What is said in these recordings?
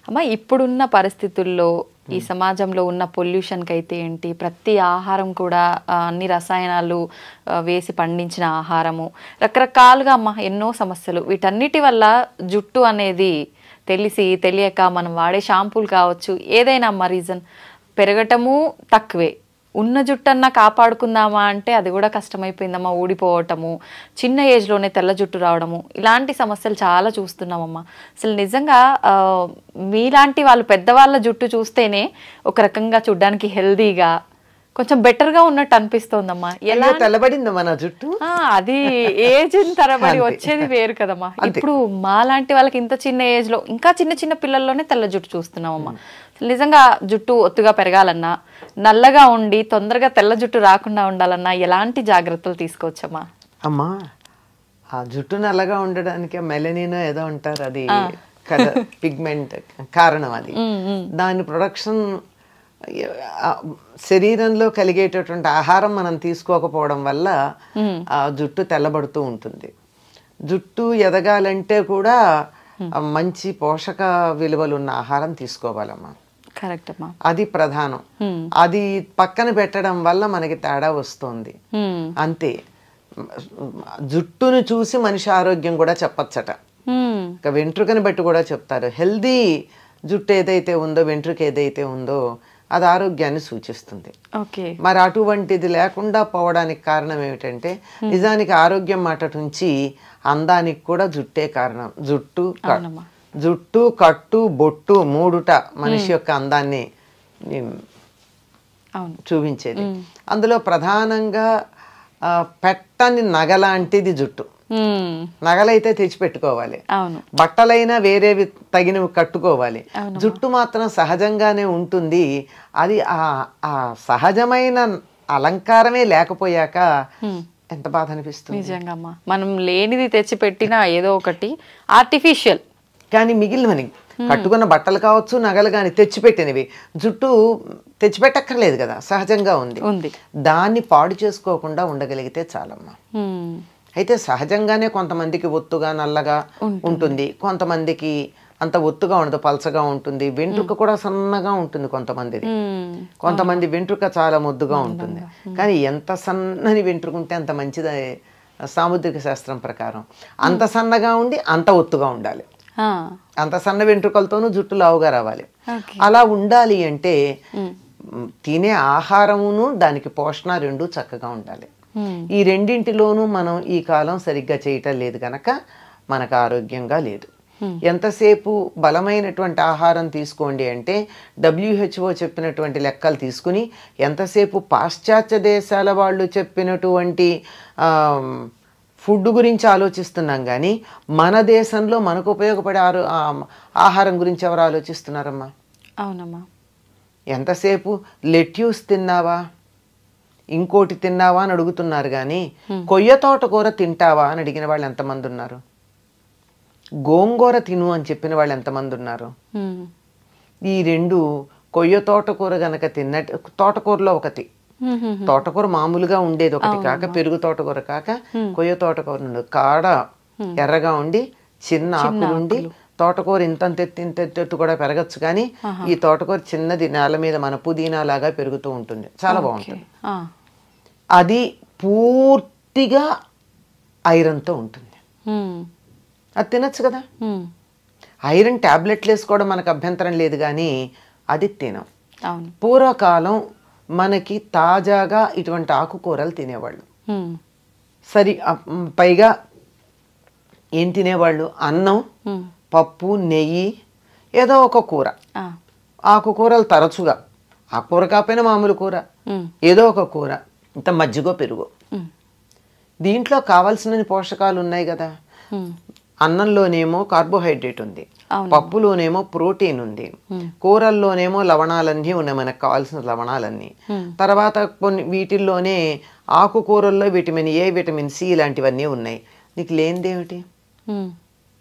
అమ్మ ఇప్పుడున్న పరిస్థితుల్లో ఈ సమాజంలో ఉన్న పొల్యూషన్కి అయితే ఏంటి, ప్రతి ఆహారం కూడా అన్ని రసాయనాలు వేసి పండించిన ఆహారము, రకరకాలుగా అమ్మ ఎన్నో సమస్యలు. వీటన్నిటి వల్ల జుట్టు అనేది తెలియక మనం వాడే షాంపూలు కావచ్చు, ఏదైనా అమ్మ రీజన్ పెరగటము తక్కువే. ఉన్న జుట్టన్నా కాపాడుకుందామా అంటే అది కూడా కష్టమైపోయిందమ్మా. ఊడిపోవటము, చిన్న ఏజ్లోనే తెల్ల జుట్టు రావడము, ఇలాంటి సమస్యలు చాలా చూస్తున్నామమ్మా. అసలు నిజంగా మీలాంటి వాళ్ళు పెద్దవాళ్ళ జుట్టు చూస్తేనే ఒక రకంగా చూడ్డానికి హెల్దీగా కొంచెం బెటర్గా ఉన్నట్టు అనిపిస్తోందమ్మా. ఎలా తెల్లబడిందమ్మా నా జుట్టు? అది ఏజ్ తరబడి వచ్చేది వేరు కదమ్మా. ఇప్పుడు మాలాంటి వాళ్ళకి ఇంత చిన్న ఏజ్లో, ఇంకా చిన్న చిన్న పిల్లల్లోనే తెల్ల జుట్టు చూస్తున్నామమ్మా. నిజంగా జుట్టు ఒత్తుగా పెరగాలన్నా, నల్లగా ఉండి తొందరగా తెల్ల జుట్టు రాకుండా ఉండాలన్నా ఎలాంటి జాగ్రత్తలు తీసుకోవచ్చమ్మా? అమ్మా, ఆ జుట్టు నల్లగా ఉండడానికి మెలనిన్ ఏదో అంటారు, అది కలర్ పిగ్మెంట్ కారణం. అది దాని ప్రొడక్షన్ శరీరంలో కలిగేటటువంటి ఆహారం మనం తీసుకోకపోవడం వల్ల ఆ జుట్టు తెల్లబడుతూ ఉంటుంది. జుట్టు ఎదగాలంటే కూడా మంచి పోషక విలువలు ఉన్న ఆహారం తీసుకోవాలమ్మా. కరెక్ట్ అమ్మా, అది ప్రధానం. అది పక్కన పెట్టడం వల్ల మనకి తేడా వస్తుంది అంతే. జుట్టును చూసి మనిషి ఆరోగ్యం కూడా చెప్పచ్చట. ఇక వెంట్రుకని బట్టి కూడా చెప్తారు. హెల్దీ జుట్టు ఏదైతే ఉందో, వెంట్రుక ఏదైతే ఉందో అది ఆరోగ్యాన్ని సూచిస్తుంది. మరి అటువంటిది లేకుండా పోవడానికి కారణం ఏమిటంటే, నిజానికి ఆరోగ్యం మాట నుంచి అందానికి కూడా జుట్టే కారణం. జుట్టు కట్టు బొట్టు మూడుట మనిషి యొక్క అందాన్ని చూపించేది. అందులో ప్రధానంగా పెట్టని నగలాంటిది జుట్టు. నగలైతే తెచ్చిపెట్టుకోవాలి, బట్టలైనా వేరేవి తగినవి కట్టుకోవాలి. జుట్టు మాత్రం సహజంగానే ఉంటుంది. అది ఆ సహజమైన అలంకారమే లేకపోయాక ఎంత బాధ అనిపిస్తుంది. నిజంగా మనం లేనిది తెచ్చిపెట్టినా ఏదో ఒకటి ఆర్టిఫిషియల్. కానీ మిగిలినవి కట్టుకున్న బట్టలు కావచ్చు, నగలు కానీ తెచ్చిపెట్టినవి, జుట్టు తెచ్చిపెట్టక్కర్లేదు కదా, సహజంగా ఉంది. దాన్ని పాడు చేసుకోకుండా ఉండగలిగితే చాలమ్మా. అయితే సహజంగానే కొంతమందికి ఒత్తుగా నల్లగా ఉంటుంది, కొంతమందికి అంత ఒత్తుగా ఉండదు, పలచగా ఉంటుంది. వెంట్రుక కూడా సన్నగా ఉంటుంది కొంతమంది వెంట్రుక చాలా ముద్దుగా ఉంటుంది. కానీ ఎంత సన్నని వెంట్రుక ఉంటే అంత మంచిది సాముద్రిక శాస్త్రం ప్రకారం. అంత సన్నగా ఉండి అంత ఒత్తుగా ఉండాలి. అంత సన్న వెంట్రుకలతోనూ జుట్టు లావుగా రావాలి. అలా ఉండాలి అంటే తినే ఆహారమును దానికి పోషణ రెండు చక్కగా ఉండాలి. ఈ రెండింటిలోనూ మనం ఈ కాలం సరిగ్గా చేయటం లేదు కనుక మనకు ఆరోగ్యంగా లేదు. ఎంతసేపు బలమైనటువంటి ఆహారం తీసుకోండి అంటే WHO చెప్పినటువంటి లెక్కలు తీసుకుని, ఎంతసేపు పాశ్చాత్య దేశాల వాళ్ళు చెప్పినటువంటి ఫుడ్ గురించి ఆలోచిస్తున్నాం కానీ మన దేశంలో మనకు ఉపయోగపడే ఆహారం గురించి ఎవరు ఆలోచిస్తున్నారమ్మా? అవునమ్మా. ఎంతసేపు లెట్యూస్ తిన్నావా, ఇంకోటి తిన్నావా అని అడుగుతున్నారు కానీ కొయ్య తోటకూర తింటావా అని అడిగిన వాళ్ళు ఎంతమంది ఉన్నారు? గోంగూర తిను అని చెప్పిన వాళ్ళు ఎంతమంది ఉన్నారు? ఈ రెండు కొయ్య తోటకూర గనక తిన్నట్టు, తోటకూరలో ఒకటి, తోటకూర మామూలుగా ఉండేది ఒకటి కాక, పెరుగు తోటకూర కాక కొయ్య తోటకూర ఉండదు. కాడ ఎర్రగా ఉండి చిన్న ఆకులుండి, తోటకూర ఇంతెత్తు కూడా పెరగచ్చు కానీ ఈ తోటకూర చిన్నది నేల మీద మన పుదీనా లాగా పెరుగుతూ ఉంటుంది, చాలా బాగుంటుంది. అది పూర్తిగా ఐరన్తో ఉంటుంది, అది తినచ్చు కదా. ఐరన్ టాబ్లెట్లు వేసుకోవడం మనకు అభ్యంతరం లేదు కానీ అది తినం. పూర్వకాలం మనకి తాజాగా ఇటువంటి ఆకుకూరలు తినేవాళ్ళు. సరి పైగా ఏం తినేవాళ్ళు? అన్నం, పప్పు, నెయ్యి, ఏదో ఒక కూర. ఆకుకూరలు తరచుగా, ఆకుకూర కాకపోయినా మామూలు కూర, ఏదో ఒక కూర, ఇంత మజ్జిగో పెరుగు. దీంట్లో కావాల్సిన పోషకాలు ఉన్నాయి కదా. అన్నంలోనేమో కార్బోహైడ్రేట్ ఉంది, పప్పులోనేమో ప్రోటీన్ ఉంది, కూరల్లోనేమో లవణాలన్నీ ఉన్నాయి, మనకు కావాల్సిన లవణాలన్నీ. తర్వాత కొన్ని వీటిల్లోనే ఆకుకూరల్లో విటమిన్ ఏ, విటమిన్ సి ఇలాంటివన్నీ ఉన్నాయి. నీకు లేనిదేమిటి?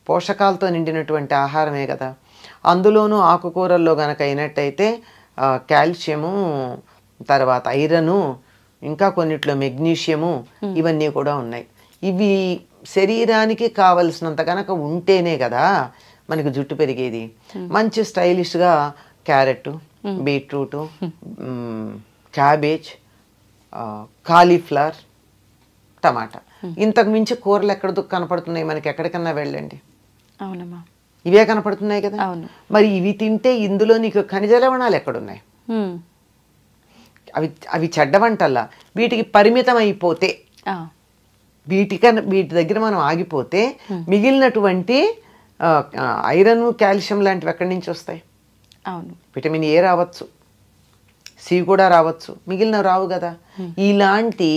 పోషకాలతో నిండినటువంటి ఆహారమే కదా. అందులోనూ ఆకుకూరల్లో గనక అయినట్టయితే కాల్షియము, తర్వాత ఐరను, ఇంకా కొన్నిట్లో మెగ్నీషియము, ఇవన్నీ కూడా ఉన్నాయి. ఇవి శరీరానికి కావలసినంత కనుక ఉంటేనే కదా మనకి జుట్టు పెరిగేది. మంచి స్టైలిష్గా క్యారెట్, బీట్రూట్, క్యాబేజ్, కాలీఫ్లవర్, టమాటా, ఇంతకు మించి కూరలు ఎక్కడ కనపడుతున్నాయి మనకి? ఎక్కడికన్నా వెళ్ళండి, అవునమ్మా, ఇవే కనపడుతున్నాయి కదా. అవును. మరి ఇవి తింటే ఇందులో నీకు ఖనిజ లవణాలు ఎక్కడున్నాయి? అవి అవి చెడ్డ వంటల్లా. వీటికి పరిమితం అయిపోతే, వీటి దగ్గర మనం ఆగిపోతే మిగిలినటువంటి ఐరన్, కాల్షియం లాంటివి ఎక్కడి నుంచి వస్తాయి? అవును, విటమిన్ ఏ రావచ్చు, సి కూడా రావచ్చు, మిగిలిన రావు కదా. ఇలాంటి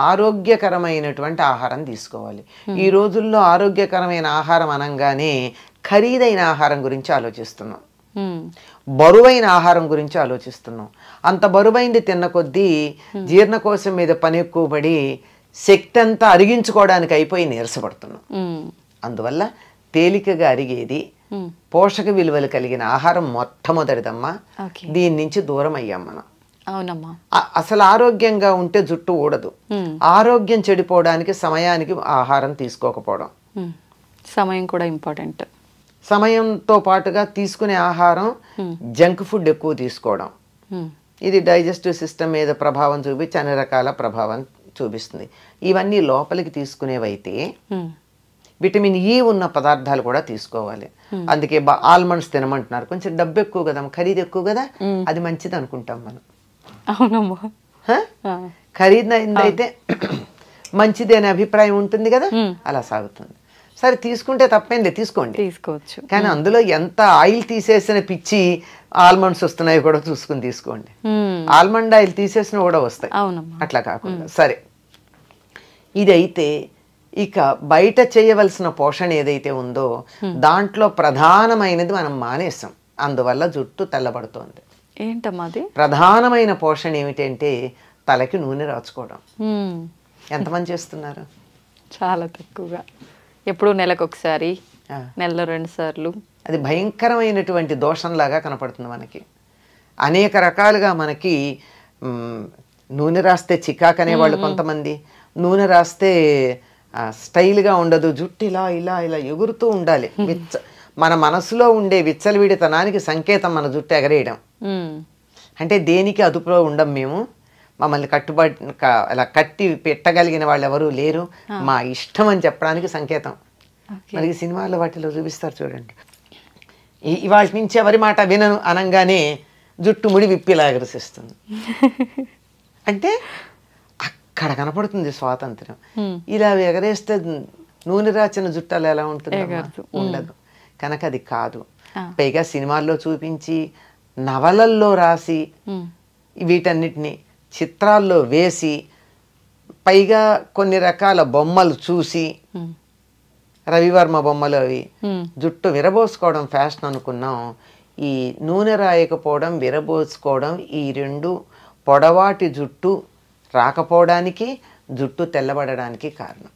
ఆరోగ్యకరమైనటువంటి ఆహారం తీసుకోవాలి. ఈ రోజుల్లో ఆరోగ్యకరమైన ఆహారం అనగానే ఖరీదైన ఆహారం గురించి ఆలోచిస్తున్నాం, బరువైన ఆహారం గురించి ఆలోచిస్తున్నాం. అంత బరువైంది తిన్న కొద్దీ జీర్ణకోశం మీద పని ఎక్కువ పడి శక్తి అంతా అరిగించుకోవడానికి అయిపోయి నీరసపడుతున్నాం. అందువల్ల తేలికగా అరిగేది, పోషక విలువలు కలిగిన ఆహారం మొట్టమొదటిదమ్మా. దీని నుంచి దూరం అయ్యాం మనం. అవునమ్మా. అసలు ఆరోగ్యంగా ఉంటే జుట్టు ఊడదు. ఆరోగ్యం చెడిపోవడానికి సమయానికి ఆహారం తీసుకోకపోవడం, సమయం కూడా ఇంపార్టెంట్. సమయంతో పాటుగా తీసుకునే ఆహారం జంక్ ఫుడ్ ఎక్కువ తీసుకోవడం, ఇది డైజెస్టివ్ సిస్టమ్ మీద ప్రభావం చూపించి అన్ని రకాల ప్రభావం చూపిస్తుంది. ఇవన్నీ లోపలికి తీసుకునేవైతే విటమిన్ ఈ ఉన్న పదార్థాలు కూడా తీసుకోవాలి. అందుకే ఆల్మండ్స్ తినమంటున్నారు. కొంచెం డబ్బు ఎక్కువ కదా, ఖరీదు ఎక్కువ కదా, అది మంచిది అనుకుంటాం మనం. అవునమ్మా, ఖరీదైతే మంచిది అనే అభిప్రాయం ఉంటుంది కదా, అలా సాగుతుంది. సరే, తీసుకుంటే తప్పేంలే, తీసుకోవచ్చు. కానీ అందులో ఎంత ఆయిల్ తీసేసిన పిచ్చి ఆల్మండ్స్ వస్తున్నాయి కూడా చూసుకుని తీసుకోండి. ఆల్మండ్ ఆయిల్ తీసేసిన కూడా వస్తాయి, అట్లా కాకుండా. సరే, ఇదైతే ఇక బయట చేయవలసిన పోషణ ఏదైతే ఉందో దాంట్లో ప్రధానమైనది మనం మానేసాం. అందువల్ల జుట్టు తెల్లబడుతోంది. ఏంటమ్మాది? ప్రధానమైన పోషణ ఏమిటంటే తలకి నూనె రాచుకోవడం. ఎంతమంది చేస్తున్నారు? చాలా తక్కువగా. ఎప్పుడు నెలకు ఒకసారి, నెలలో 2 సార్లు. అది భయంకరమైనటువంటి దోషంలాగా కనపడుతుంది మనకి. అనేక రకాలుగా మనకి నూనె రాస్తే చికాకు అనేవాళ్ళు కొంతమంది, నూనె రాస్తే స్టైల్గా ఉండదు, జుట్టు ఇలా ఇలా ఇలా ఎగురుతూ ఉండాలి. మన మనసులో ఉండే విచ్చలవిడితనానికి సంకేతం మన జుట్టు ఎగరేయడం. అంటే దేనికి అదుపులో ఉండం మేము, మమ్మల్ని అలా కట్టి పెట్టగలిగిన వాళ్ళు ఎవరూ లేరు, మా ఇష్టం అని చెప్పడానికి సంకేతం. మరి సినిమాల్లో వాటిలో చూపిస్తారు చూడండి, ఇవాళ నుంచి ఎవరి మాట వినను అనగానే జుట్టు ముడి విప్పిలా ఎగరసిస్తుంది. అంటే అక్కడ కనపడుతుంది స్వాతంత్ర్యం. ఇలా ఎగరేస్తే నూనె రాచిన జుట్టాలు ఎలా ఉంటుంది? ఉండదు. కనుక అది కాదు. పైగా సినిమాల్లో చూపించి, నవలల్లో రాసి, వీటన్నిటిని చిత్రాల్లో వేసి, పైగా కొన్ని రకాల బొమ్మలు చూసి, రవివర్మ బొమ్మలు అవి, జుట్టు విరబోసుకోవడం ఫ్యాషన్ అనుకున్నాం. ఈ నూనె రాయకపోవడం, విరబోసుకోవడం, ఈ రెండు పొడవాటి జుట్టు రాకపోవడానికి, జుట్టు తెల్లబడడానికి కారణం.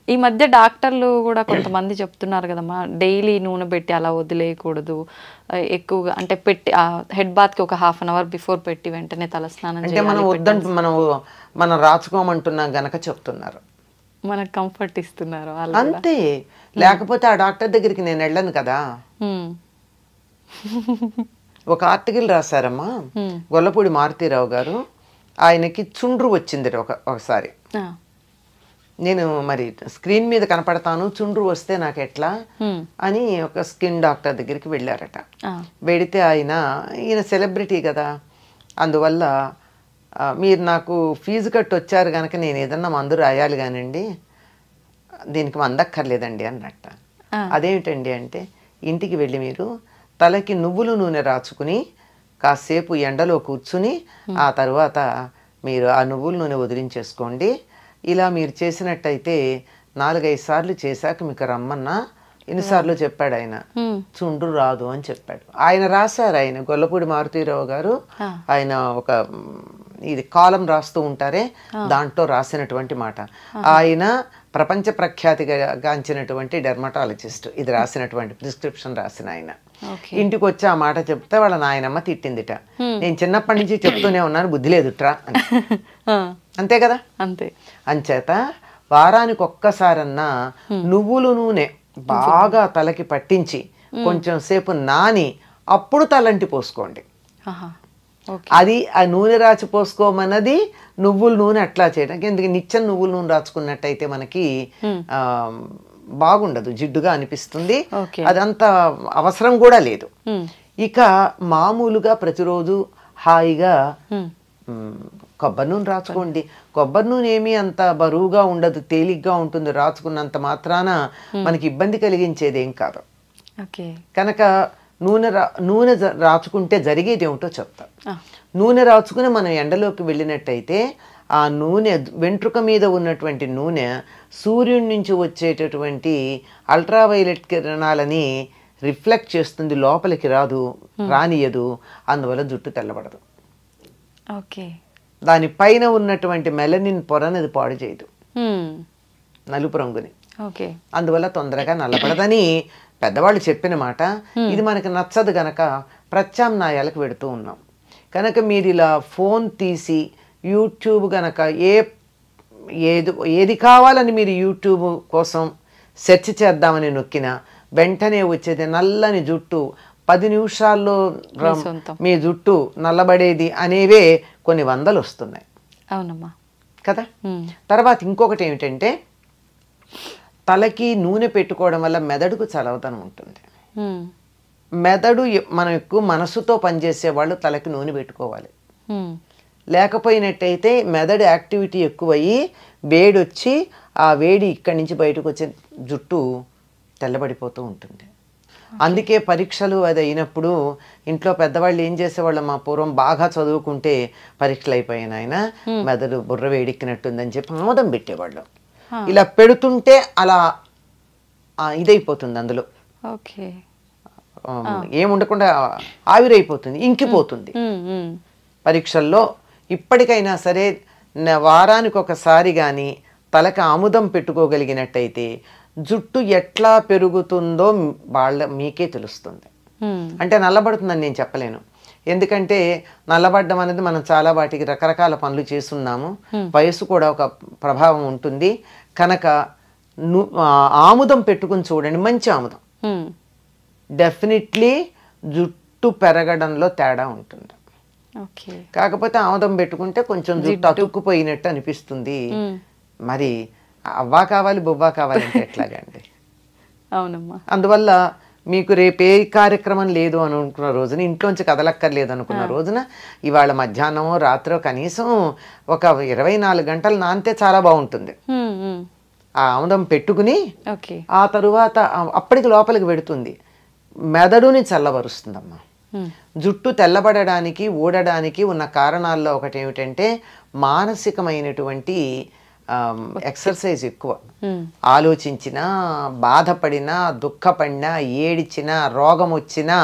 ఈ మధ్య డాక్టర్లు కూడా కొంతమంది చెప్తున్నారు కదమ్మా, డైలీ నూనె పెట్టి అలా వదిలేయకూడదు, ఎక్కువగా అంటే పెట్టి హెడ్ బాత్కి ఒక 1/2 అవర్ బిఫోర్ పెట్టి వెంటనే తలస్నానం అంటే మనం వద్దంటూ మనం రాచుకోమంటున్నాం గనక చెప్తున్నారు, మనకు కంఫర్ట్ ఇస్తున్నారు అంతే. లేకపోతే ఆ డాక్టర్ దగ్గరికి నేను వెళ్ళను కదా. ఒక ఆర్టికల్ రాశారమ్మా గొల్లపూడి మారుతీరావు గారు, ఆయనకి చుండ్రు వచ్చింది ఒకసారి. నేను మరి స్క్రీన్ మీద కనపడతాను, చుండ్రు వస్తే నాకు ఎట్లా అని ఒక స్కిన్ డాక్టర్ దగ్గరికి వెళ్ళారట. వెడితే ఈయన సెలబ్రిటీ కదా, అందువల్ల మీరు నాకు ఫీజు కట్టి వచ్చారు కనుక నేను ఏదన్నా మందు రాయాలి కానండి, దీనికి మందక్కర్లేదండి అన్నట్ట. అదేమిటండి అంటే, ఇంటికి వెళ్ళి మీరు తలకి నువ్వుల నూనె రాచుకుని కాసేపు ఎండలో కూర్చుని ఆ తర్వాత మీరు ఆ నువ్వుల నూనె వదిలించేసుకోండి. ఇలా మీరు చేసినట్టయితే 4-5 సార్లు చేశాక మీకు రమ్మన్నా ఎన్నిసార్లు చెప్పాడు ఆయన, చుండ్రు రాదు అని చెప్పాడు. ఆయన రాశారు, ఆయన గొల్లపూడి మారుతీరావు గారు, ఆయన ఒక ఇది కాలం రాస్తూ ఉంటారే, దాంట్లో రాసినటువంటి మాట. ఆయన ప్రపంచ ప్రఖ్యాతిగాంచినటువంటి డెర్మటాలజిస్ట్. ఇది రాసినటువంటి ప్రిస్క్రిప్షన్ రాసిన ఆయన. ఇంటికి వచ్చి ఆ మాట చెప్తే వాళ్ళ నాయనమ్మ తిట్టిందిట, నేను చిన్నప్పటి నుంచి చెప్తూనే ఉన్నాను, బుద్ధి లేదుట్రా అని. అంతే కదా. అంతే. అంచేత వారానికి ఒక్కసారన్నా నువ్వుల నూనె బాగా తలకి పట్టించి కొంచెం సేపు నాని అప్పుడు తలంటి పోసుకోండి. అది ఆ నూనె రాచి పోసుకోమన్నది నువ్వుల నూనె అట్లా చేయడానికి. ఎందుకు నిత్యం నువ్వుల నూనె రాచుకున్నట్టయితే మనకి బాగుండదు, జిడ్డుగా అనిపిస్తుంది, అదంత అవసరం కూడా లేదు. ఇక మామూలుగా ప్రతిరోజు హాయిగా కొబ్బరి నూనె రాచుకోండి. కొబ్బరి నూనె ఏమీ అంత బరువుగా ఉండదు, తేలిగ్గా ఉంటుంది. రాచుకున్నంత మాత్రాన మనకి ఇబ్బంది కలిగించేది ఏం కాదు. కనుక నూనె రాచుకుంటే జరిగేది ఏమిటో చెప్తా. నూనె రాచుకుని మనం ఎండలోకి వెళ్ళినట్టయితే ఆ నూనె వెంట్రుక మీద ఉన్నటువంటి నూనె సూర్యుడి నుంచి వచ్చేటటువంటి అల్ట్రావైలెట్ కిరణాలని రిఫ్లెక్ట్ చేస్తుంది, లోపలికి రానియదు. అందువల్ల జుట్టు తెల్లబడదు. దానిపైన ఉన్నటువంటి మెలనిన్ పొరని అది పాడు చేయదు, నలుపు రంగుని. అందువల్ల తొందరగా నల్లబడదని పెద్దవాళ్ళు చెప్పిన మాట. ఇది మనకి నచ్చదు గనక ప్రత్యామ్నాయాలకు పెడుతూ ఉన్నాం. కనుక మీరు ఇలా ఫోన్ తీసి యూట్యూబ్ గనక ఏది కావాలని మీరు యూట్యూబ్ కోసం సెర్చ్ చేద్దామని నొక్కినా వెంటనే వచ్చేది నల్లని జుట్టు, 10 నిమిషాల్లో మీ జుట్టు నల్లబడేది అనేవే కొన్ని వందలు వస్తున్నాయి. అవునమ్మా కదా. తర్వాత ఇంకొకటి ఏమిటంటే తలకి నూనె పెట్టుకోవడం వల్ల మెదడుకు చలవతనం ఉంటుంది. మెదడు మనం ఎక్కువ మనసుతో పనిచేసే వాళ్ళు తలకి నూనె పెట్టుకోవాలి. లేకపోయినట్టయితే మెదడు యాక్టివిటీ ఎక్కువయ్యి వేడి వచ్చి ఆ వేడి ఇక్కడి నుంచి బయటకు వచ్చే జుట్టు తెల్లబడిపోతూ ఉంటుంది. అందుకే పరీక్షలు అది అయినప్పుడు ఇంట్లో పెద్దవాళ్ళు ఏం చేసేవాళ్ళు, మా పూర్వం బాగా చదువుకుంటే పరీక్షలు అయిపోయిన ఆయన మెదడు బుర్ర వేడెక్కినట్టుందని చెప్పి ఆమోదం పెట్టేవాళ్ళు. ఇలా పెడుతుంటే అలా ఇదైపోతుంది, అందులో ఏముండకుండా ఆవిరైపోతుంది, ఇంకిపోతుంది. పరీక్షల్లో ఇప్పటికైనా సరే వారానికి ఒకసారి కానీ తలకి ఆముదం పెట్టుకోగలిగినట్టయితే జుట్టు ఎట్లా పెరుగుతుందో మీకే తెలుస్తుంది. అంటే నల్లబడుతుందని నేను చెప్పలేను, ఎందుకంటే నల్లబడ్డం అనేది మనం చాలా వాటికి రకరకాల పనులు చేస్తున్నాము, వయసు కూడా ఒక ప్రభావం ఉంటుంది. కనుక ఆముదం పెట్టుకుని చూడండి, మంచి ఆముదం, డెఫినెట్లీ జుట్టు పెరగడంలో తేడా ఉంటుంది. కాకపోతే ఆముదం పెట్టుకుంటే కొంచెం జుట్టు అతుక్కుపోయినట్టు అనిపిస్తుంది. మరి అవ్వా కావాలి బొవ్వా కావాలంటే ఎట్లాగండి. అవునమ్మా. అందువల్ల మీకు రేపు ఏ కార్యక్రమం లేదు అని అనుకున్న రోజున, ఇంట్లోంచి కదలక్కర్లేదు అనుకున్న రోజున ఇవాళ మధ్యాహ్నమో రాత్రో కనీసం ఒక 24 గంటలు నానితే చాలా బాగుంటుంది. ఆ ఆముదం పెట్టుకుని ఆ తరువాత అప్పటికి లోపలికి పెడుతుంది, మెదడుని చల్లబరుస్తుందమ్మా. జుట్టు తెల్లబడడానికి ఊడడానికి ఉన్న కారణాల్లో ఒకటి ఏమిటంటే మానసికమైనటువంటి ఎక్సర్సైజ్ ఎక్కువ. ఆలోచించినా, బాధపడినా, దుఃఖపడినా, ఏడిచినా, రోగం వచ్చినా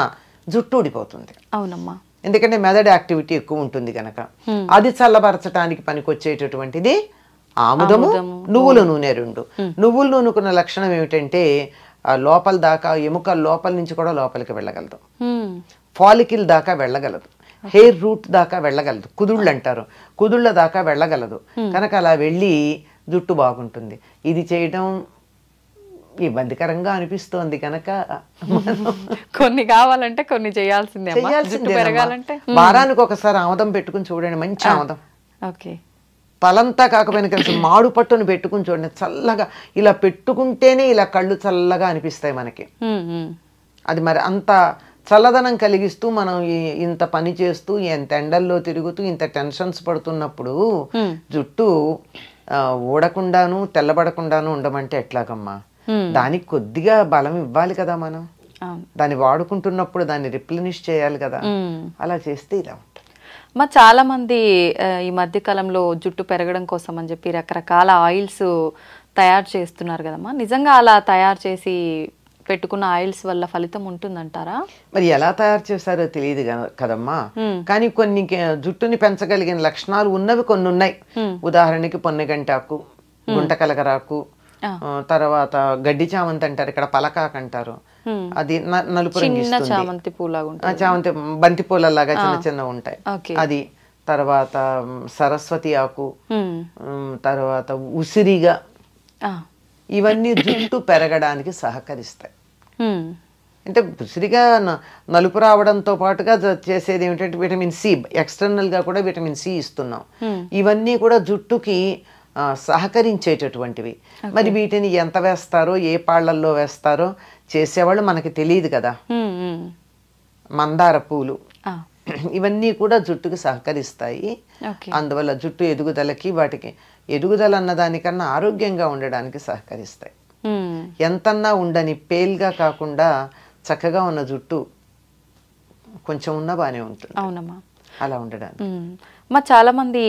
జుట్టు ఊడిపోతుంది. అవునమ్మా. ఎందుకంటే మెదడు యాక్టివిటీ ఎక్కువ ఉంటుంది కనుక. అది చల్లబరచడానికి పనికొచ్చేటటువంటిది ఆముదము, నువ్వుల నూనె. రెండు నువ్వుల నూనెకున్న లక్షణం ఏమిటంటే లోపల దాకా, ఎముకల లోపల నుంచి కూడా లోపలికి వెళ్ళగలదు, ఫాలికిల్ దాకా వెళ్ళగలదు, హెయిర్ రూట్ దాకా వెళ్ళగలదు, కుదుళ్ళు అంటారు, కుదుళ్ళ దాకా వెళ్ళగలదు. కనుక అలా వెళ్ళి జుట్టు బాగుంటుంది. ఇది చేయడం ఇబ్బందికరంగా అనిపిస్తోంది కనుక కొన్ని కావాలంటే కొన్ని చేయాల్సిందే. వారానికి ఒకసారి ఆముదం పెట్టుకుని చూడండి, మంచి ఆముదం. తలంతా కాకపోయినా కలిసి మాడు పట్టును పెట్టుకుని చూడండి, చల్లగా. ఇలా పెట్టుకుంటేనే ఇలా కళ్ళు చల్లగా అనిపిస్తాయి మనకి. అది మరి అంత చల్లదనం కలిగిస్తూ మనం ఇంత పని చేస్తూ, ఎంత ఎండల్లో తిరుగుతూ, ఇంత టెన్షన్స్ పడుతున్నప్పుడు జుట్టు ఊడకుండాను తెల్లబడకుండాను ఉండమంటే ఎట్లాగమ్మా? దానికి కొద్దిగా బలం ఇవ్వాలి కదా మనం. దాన్ని వాడుకుంటున్నప్పుడు దాన్ని రిప్లెనిష్ చేయాలి కదా. అలా చేస్తే ఇలా ఉంటుంది. చాలా మంది ఈ మధ్య కాలంలో జుట్టు పెరగడం కోసం అని చెప్పి రకరకాల ఆయిల్స్ తయారు చేస్తున్నారు కదమ్మా. నిజంగా అలా తయారు చేసి పెట్టుకున్న ఆయిల్స్ వల్ల ఫలితం ఉంటుందంటారా? మరి ఎలా తయారు చేస్తారో తెలియదు కదమ్మా. కానీ కొన్ని జుట్టుని పెంచగలిగిన లక్షణాలు ఉన్నవి కొన్ని ఉన్నాయి. ఉదాహరణకి పొన్నగంటాకు, గుంటకలగరాకు, తర్వాత గడ్డి చామంతి అంటారు, ఇక్కడ పలకాకు అంటారు, అది నలుపు రంగు ఇస్తుంది. చామంతి బంతి పూలలాగా చిన్న చిన్న ఉంటాయి అది. తర్వాత సరస్వతి ఆకు, తర్వాత ఉసిరిగా ఇవన్నీ జుట్టు పెరగడానికి సహకరిస్తాయి. అంటే విసిరిగా నలుపు రావడంతో పాటుగా చేసేది ఏమిటంటే విటమిన్ సి, ఎక్స్టర్నల్గా కూడా విటమిన్ సి ఇస్తున్నాం. ఇవన్నీ కూడా జుట్టుకి సహకరించేటటువంటివి. మరి వీటిని ఎంత వేస్తారో, ఏ పాళ్లల్లో వేస్తారో చేసేవాళ్ళు మనకి తెలియదు కదా. మందార పూలు ఇవన్నీ కూడా జుట్టుకి సహకరిస్తాయి. అందువల్ల జుట్టు ఎదుగుదలకి, వాటికి ఎదుగుదల అన్నదానికన్నా ఆరోగ్యంగా ఉండడానికి సహకరిస్తాయి. ఎంతన్నా ఉండని పేల్గా కాకుండా చక్కగా ఉన్న జుట్టు కొంచెం ఉన్నా బాగానే ఉంటుంది. అవునమ్మా, అలా ఉండడానికి. చాలా మంది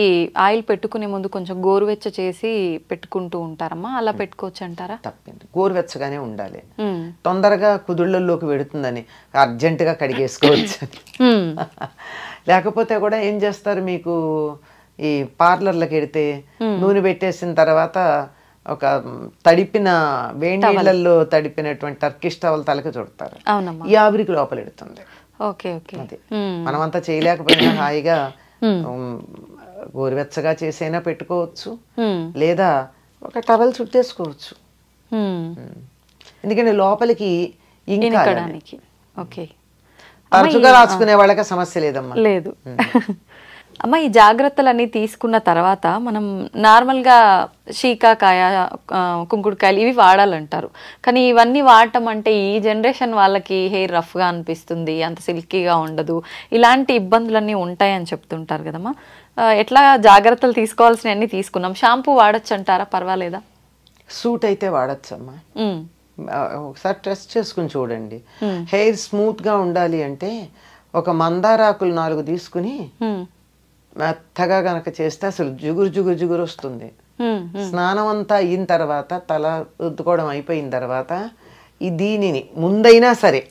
ఆయిల్ పెట్టుకునే ముందు కొంచెం గోరువెచ్చ చేసి పెట్టుకుంటూ ఉంటారమ్మా, అలా పెట్టుకోవచ్చు అంటారా? తప్పింది, గోరువెచ్చగానే ఉండాలి. తొందరగా కుదుళ్ళల్లోకి వెడుతుందని అర్జెంటుగా కడిగేసుకోవచ్చు. లేకపోతే కూడా ఏం చేస్తారు, మీకు ఈ పార్లర్లకు వెడితే నూనె పెట్టేసిన తర్వాత ఒక తడిపిన వేడి నీళ్ళల్లో తడిపినటువంటి టర్కిష్ టవల్ తలకి చుడతారు. ఈ ఆవిరికి లోపల ఎడుతుంది. మనమంతా చేయలేకపోయినా హాయిగా గోరువెచ్చగా చేసైనా పెట్టుకోవచ్చు, లేదా ఒక టవల్ చుట్టేసుకోవచ్చు. ఎందుకంటే లోపలికి ఇంకడానికి తరచుగా రాసుకునే వాళ్ళకి సమస్య లేదమ్మా. లేదు అమ్మ. ఈ జాగ్రత్తలన్నీ తీసుకున్న తర్వాత మనం నార్మల్గా శీకాకాయ, కుంకుడుకాయలు ఇవి వాడాలంటారు. కానీ ఇవన్నీ వాడటం అంటే ఈ జనరేషన్ వాళ్ళకి హెయిర్ రఫ్గా అనిపిస్తుంది, అంత సిల్కీగా ఉండదు, ఇలాంటి ఇబ్బందులన్నీ ఉంటాయని చెప్తుంటారు కదమ్మా. ఎట్లా జాగ్రత్తలు తీసుకోవాల్సినవన్నీ తీసుకున్నాం. షాంపూ వాడచ్చు అంటారా, పర్వాలేదా? సూట్ అయితే వాడచ్చమ్మా. ఒకసారి టెస్ట్ చేసుకుని చూడండి. హెయిర్ స్మూత్గా ఉండాలి అంటే ఒక మందారాకులు 4 తీసుకుని మెత్తగా గనక చేస్తే అసలు జిగురు వస్తుంది. స్నానం అంతా అయిన తర్వాత, తల రుద్దుకోవడం అయిపోయిన తర్వాత దీనిని ముందైనా సరే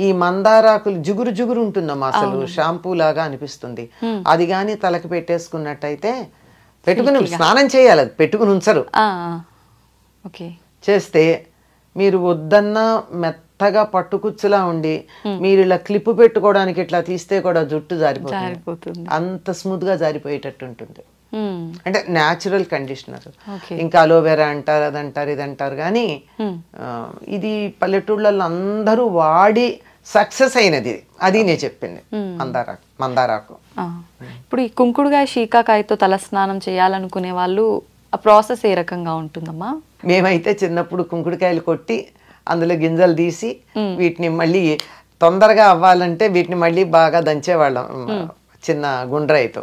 ఈ మందారాకులు జిగురు ఉంటుందమ్మా, అసలు షాంపూ లాగా అనిపిస్తుంది. అది కానీ తలకి పెట్టేసుకున్నట్టయితే, పెట్టుకుని స్నానం చేయాలి, అది పెట్టుకుని ఉంచరు. చేస్తే మీరు వద్దన్నా మెత్తగా పట్టుకుచ్చులా ఉండి మీరు ఇలా క్లిప్ పెట్టుకోవడానికి ఇట్లా తీస్తే కూడా జుట్టు జారిపోతుంది. అంత స్మూత్ గా జారిపోయేటట్టు ఉంటుంది. అంటే న్యాచురల్ కండిషనర్. ఇంకా అలోవెరా అంటారు, అదంటారు, ఇదంటారు. కానీ ఇది పల్లెటూళ్ళల్లో అందరూ వాడి సక్సెస్ అయినది. అది నేను చెప్పింది మందారాకు. ఇప్పుడు ఈ కుంకుడుకాయ, శీకాకాయతో తల స్నానం చేయాలనుకునే వాళ్ళు ఆ ప్రాసెస్ ఏ రకంగా ఉంటుందమ్మా? మేమైతే చిన్నప్పుడు కుంకుడుకాయలు కొట్టి అందులో గింజలు తీసి వీటిని మళ్ళీ తొందరగా అవ్వాలంటే వీటిని మళ్ళీ బాగా దంచేవాళ్ళం చిన్న గుండ్రాయితో.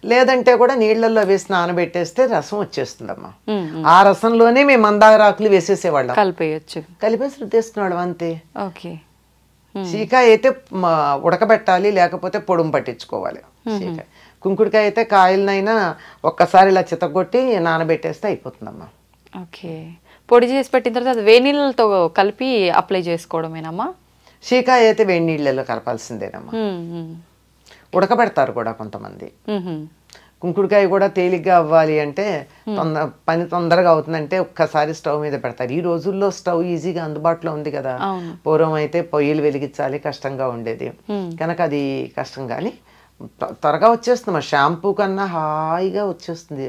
లేదంటే కూడా నీళ్లలో వేసి నానబెట్టేస్తే రసం వచ్చేస్తుందమ్మా. ఆ రసంలోనే మేము మందారాకులు వేసేసేవాళ్ళం. కలిపేసి రుద్దేసుకునేవాళ్ళం అంతే. శీకాయ అయితే ఉడకబెట్టాలి, లేకపోతే పొడుము పట్టించుకోవాలి. శీకాయ. కుంకుడుకాయ అయితే కాయలనైనా ఒక్కసారి ఇలా చితగొట్టి నానబెట్టేస్తే అయిపోతుందమ్మా. పొడి చేసి పెట్టిన తర్వాత వేడి నీళ్ళతో కలిపి అప్లై చేసుకోవడమేనమ్మా? శీకాయ అయితే వేడి నీళ్ళలో కలపాల్సిందేనమ్మా. ఉడకబెడతారు కూడా కొంతమంది. కుంకుడుకాయ కూడా తేలిగ్గా అవ్వాలి అంటే, పని తొందరగా అవుతుందంటే ఒక్కసారి స్టవ్ మీద పెడతారు. ఈ రోజుల్లో స్టవ్ ఈజీగా అందుబాటులో ఉంది కదా. పూర్వం అయితే పొయ్యిలు వెలిగించాలి, కష్టంగా ఉండేది కనుక అది కష్టం. కానీ త్వరగా వచ్చేస్తుంది. షాంపూ కన్నా హాయిగా వచ్చేస్తుంది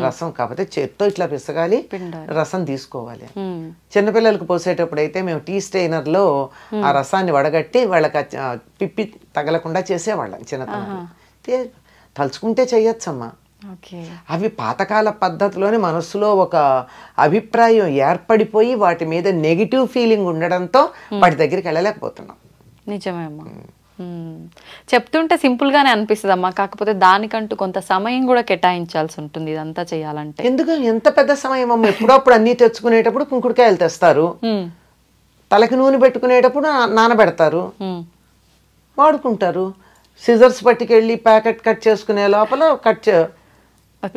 రసం. కాకపోతే చేత్తో ఇట్లా పిసగాలి, రసం తీసుకోవాలి. చిన్నపిల్లలకు పోసేటప్పుడు అయితే మేము టీ స్టెయినర్లో ఆ రసాన్ని వడగట్టి వాళ్ళకి పిప్పి తగలకుండా చేసేవాళ్ళం చిన్నతనం. తలుచుకుంటే చెయ్యొచ్చమ్మా. అవి పాతకాల పద్ధతిలోనే మనస్సులో ఒక అభిప్రాయం ఏర్పడిపోయి వాటి మీద నెగిటివ్ ఫీలింగ్ ఉండడంతో వాటి దగ్గరికి వెళ్ళలేకపోతున్నాం. నిజమే అమ్మా. చెప్తుంటే సింపుల్ గానే అనిపిస్తుంది అమ్మా, కాకపోతే దానికంటూ కొంత సమయం కూడా కేటాయించాల్సి ఉంటుంది ఇదంతా చేయాలంటే. ఎందుకు ఎంత పెద్ద సమయం అమ్మ? ఎప్పుడప్పుడు అన్ని తెచ్చుకునేటప్పుడు కుంకుడుకాయలు తెస్తారు, తలకి నూనె పెట్టుకునేటప్పుడు నానబెడతారు, వాడుకుంటారు. సిజర్స్ పట్టుకెళ్ళి ప్యాకెట్ కట్ చేసుకునే లోపల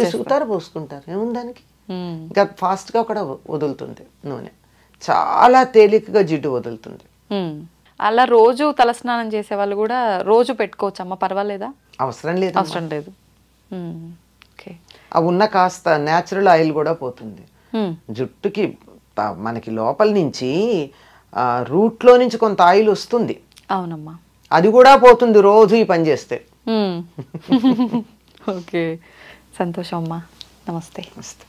విసుగుతారు, పోసుకుంటారు. ఏముందానికి? ఇంకా ఫాస్ట్ గా కూడా వదులుతుంది నూనె, చాలా తేలికగా జిడ్డు వదులుతుంది. అలా రోజు తలస్నానం చేసే వాళ్ళు కూడా రోజు పెట్టుకోవచ్చు అమ్మ, పర్వాలేదా? అవసరం లేదు. అవి ఉన్న కాస్త న్యాచురల్ ఆయిల్ కూడా పోతుంది జుట్టుకి. మనకి లోపల నుంచి రూట్లో నుంచి కొంత ఆయిల్ వస్తుంది. అవునమ్మా, అది కూడా పోతుంది రోజు ఈ పని చేస్తే. ఓకే, సంతోషం అమ్మా. నమస్తే. నమస్తే.